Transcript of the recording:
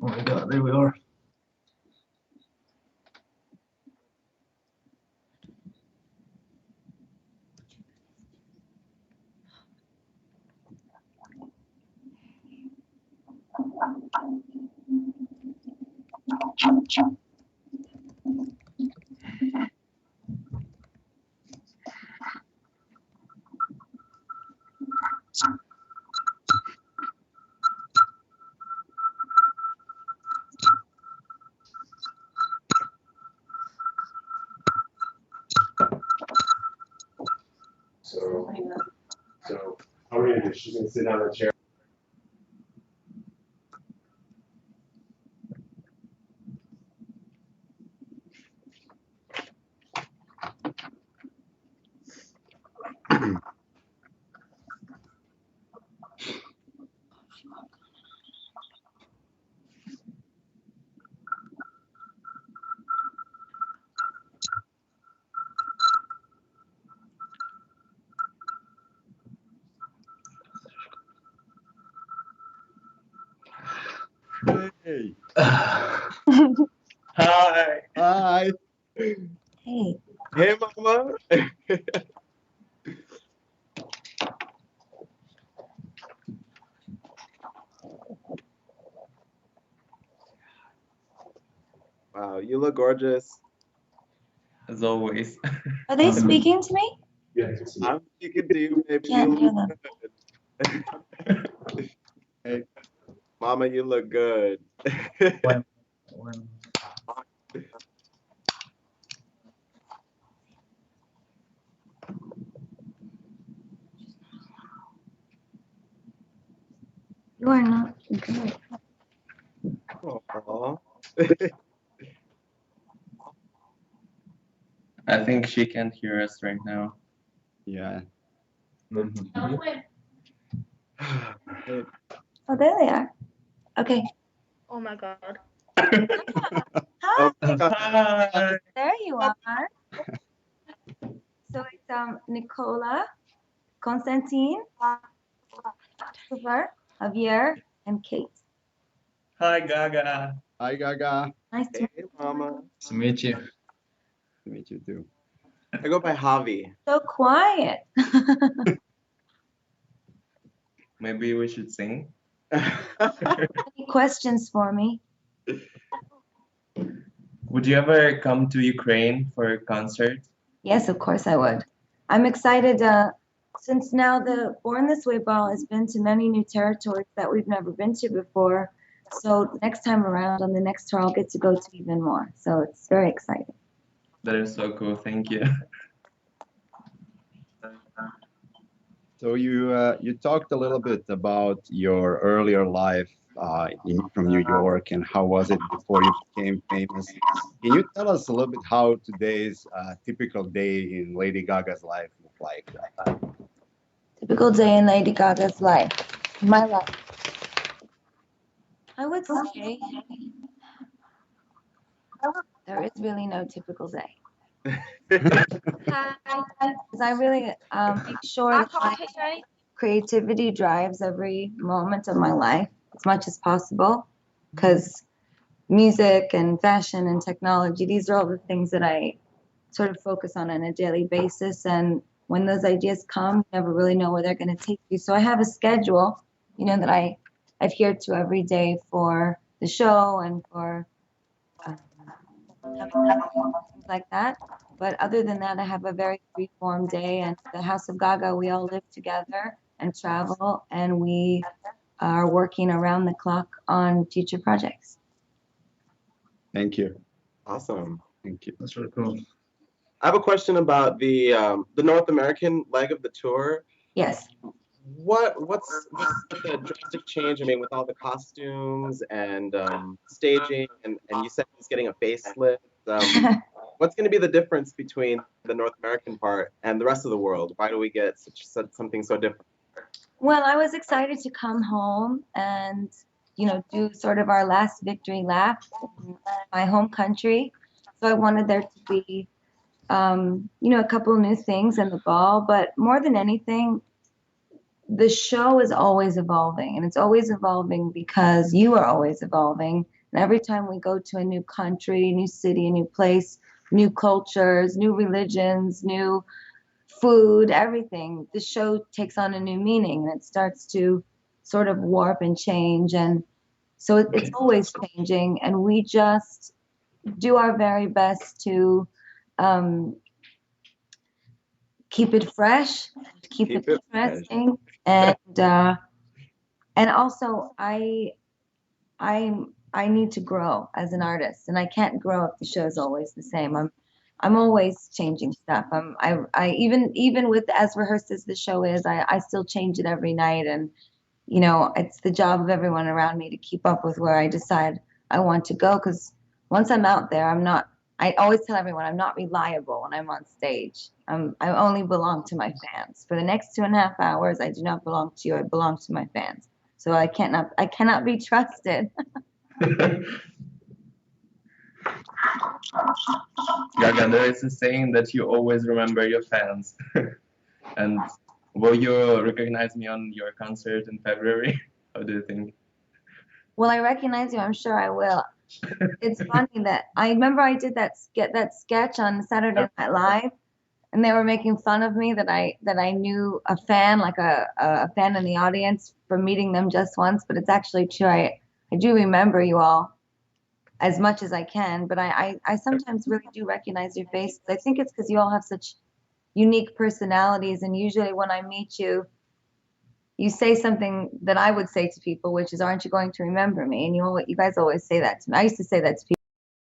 Oh my god, there we are. So how are we gonna do? She's gonna sit down in the chair. Hey. Hi. Hi. Hey. Hey, Mama. Wow, you look gorgeous. As always. Are they speaking to me? Yes. I'm speaking to you, baby. Can't You hear look them. good. Hey, Mama, you look good. When You are not good. Aw. I think she can't hear us right now. Yeah. Hey. Oh, there they are. Okay. Oh my god. Oh, Hi. Hi. There you are. So it's Nicola, Constantine, Christopher, Javier, and Kate. Hi, Gaga. Hi, Gaga. Nice to Hey, Mama. Nice to meet you. Nice to meet you too. I go by Javi. so quiet. Maybe we should sing. Any questions for me? Would you ever come to Ukraine for a concert? Yes, of course I would. I'm excited since now the Born This Way ball has been to many new territories that we've never been to before. So next time around on the next tour, I'll get to go to even more. So it's very exciting. That is so cool. Thank you. So you talked a little bit about your earlier life from New York and how was it before you became famous. Can you tell us a little bit how today's typical day in Lady Gaga's life look like? Typical day in Lady Gaga's life. My life. I would say there is really no typical day. Because I really make sure that my creativity drives every moment of my life as much as possible. Because music and fashion and technology, these are all the things that I sort of focus on a daily basis. And when those ideas come, you never really know where they're going to take you. So I have a schedule, that I adhere to every day for the show and for things like that. But other than that, I have a very free form day. And the House of Gaga, we all live together and travel, and we are working around the clock on future projects. Thank you. Awesome. Thank you. That's really cool. I have a question about the North American leg of the tour. Yes. What's the drastic change? I mean, with all the costumes and staging, and you said he's getting a facelift. What's going to be the difference between the North American part and the rest of the world? Why do we get something so different? Well, I was excited to come home and, do sort of our last victory lap in my home country. So I wanted there to be, a couple of new things in the ball, but more than anything, the show is always evolving, and it's always evolving because you are always evolving And every time we go to a new country, new city, a new place, new cultures, new religions, new food, everything, the show takes on a new meaning and it starts to sort of warp and change. And so it's always changing. And we just do our very best to keep it fresh, keep it interesting. And also I need to grow as an artist, and I can't grow if the show's always the same. I'm always changing stuff. I even with as rehearsed as the show is, I still change it every night, and you know, it's the job of everyone around me to keep up with where I decide I want to go. Because once I'm out there, I'm not. I always tell everyone I'm not reliable when I'm on stage. I only belong to my fans. For the next 2.5 hours, I do not belong to you. I belong to my fans. So I cannot be trusted. Gaga, there is a saying that you always remember your fans. And will you recognize me on your concert in February? How do you think? Will I recognize you? I'm sure I will. It's funny that I remember I did that sketch on Saturday Night Live, and they were making fun of me that I knew a fan, like a fan in the audience from meeting them just once. But it's actually true. I do remember you all as much as I can, but I sometimes really do recognize your faces. I think it's because you all have such unique personalities, and usually when I meet you, you say something that I would say to people, which is, "Aren't you going to remember me?" And you guys always say that to me. I used to say that to people.